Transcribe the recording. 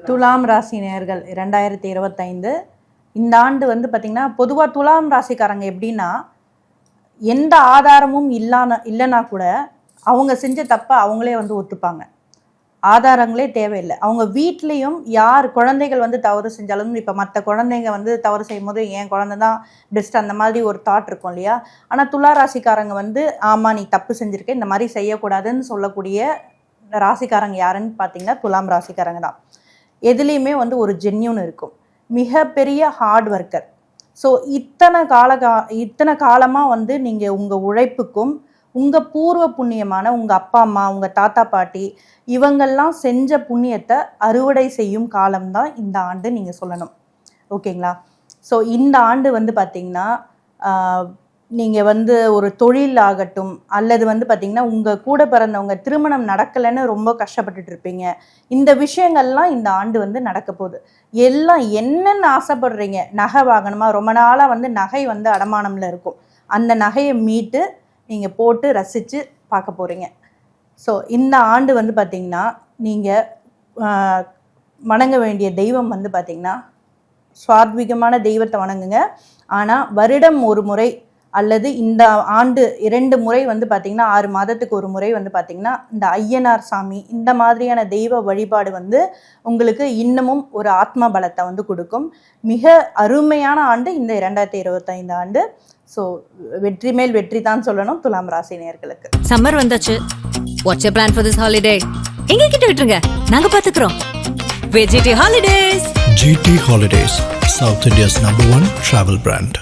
துலாம் ராசி நேயர்கள் 2025 இந்த ஆண்டு வந்து பார்த்திங்கன்னா பொதுவாக துலாம் ராசிக்காரங்க எப்படின்னா எந்த ஆதாரமும் இல்லைன்னா கூட அவங்க செஞ்ச தப்பை அவங்களே வந்து ஒத்துப்பாங்க. ஆதாரங்களே தேவையில்லை. அவங்க வீட்லேயும் யார் குழந்தைகள் வந்து தவறு செஞ்சாலும், இப்போ மற்ற குழந்தைங்க வந்து தவறு செய்யும் போது என் குழந்தை தான் பெஸ்ட் அந்த மாதிரி ஒரு தாட் இருக்கும் இல்லையா? ஆனால் துலா ராசிக்காரங்க வந்து ஆமாம் நீ தப்பு செஞ்சுருக்க, இந்த மாதிரி செய்யக்கூடாதுன்னு சொல்லக்கூடிய ராசிக்காரங்க யாருன்னு பார்த்தீங்கன்னா துலாம் ராசிக்காரங்க தான். எதுலேயுமே வந்து ஒரு ஜென்யூன் இருக்கும். மிகப்பெரிய ஹார்ட் ஒர்க்கர். ஸோ இத்தனை காலமாக வந்து நீங்கள் உங்கள் உழைப்புக்கும் உங்கள் பூர்வ புண்ணியமான உங்கள் அப்பா அம்மா உங்கள் தாத்தா பாட்டி இவங்கெல்லாம் செஞ்ச புண்ணியத்தை அறுவடை செய்யும் காலம்தான் இந்த ஆண்டு நீங்கள் சொல்லணும். ஓகேங்களா? ஸோ இந்த ஆண்டு வந்து பார்த்திங்கன்னா நீங்கள் வந்து ஒரு தொழில் ஆகட்டும் அல்லது வந்து பார்த்திங்கன்னா உங்கள் கூட பிறந்தவங்க திருமணம் நடக்கலைன்னு ரொம்ப கஷ்டப்பட்டுட்டு இருப்பீங்க. இந்த விஷயங்கள்லாம் இந்த ஆண்டு வந்து நடக்க போகுது. எல்லாம் என்னென்ன ஆசைப்படுறீங்க, நகை வாங்கணுமா, ரொம்ப நாளாக வந்து நகை வந்து அடமானமில் இருக்கும், அந்த நகையை மீட்டு நீங்கள் போட்டு ரசித்து பார்க்க போகிறீங்க. ஸோ இந்த ஆண்டு வந்து பார்த்திங்கன்னா நீங்கள் வணங்க வேண்டிய தெய்வம் வந்து பார்த்திங்கன்னா சுவாத்விகமான தெய்வத்தை வணங்குங்க. ஆனால் வருடம் ஒரு முறை அல்லது இந்த ஆண்டு 2 முறை வந்து பார்த்திங்கன்னா 6 மாதத்துக்கு ஒரு முறை வந்து பார்த்திங்கன்னா இந்த ஐயனார் சாமி இந்த மாதிரியான தெய்வ வழிபாடு வந்து உங்களுக்கு இன்னமும் ஒரு ஆத்ம பலத்தை வந்து கொடுக்கும். மிக அருமையான ஆண்டு இந்த 2025 ஆண்டு. ஸோ வெற்றி மேல் வெற்றி தான் சொல்லணும் துலாம் ராசி நேயர்களுக்கு. சம்மர் வந்தாச்சு. What's your plan for this holiday? எங்க கிட்ட விட்டுருங்க, நாங்க பாத்துக்கிறோம். GT Holidays. GT Holidays, South India's #1 travel brand.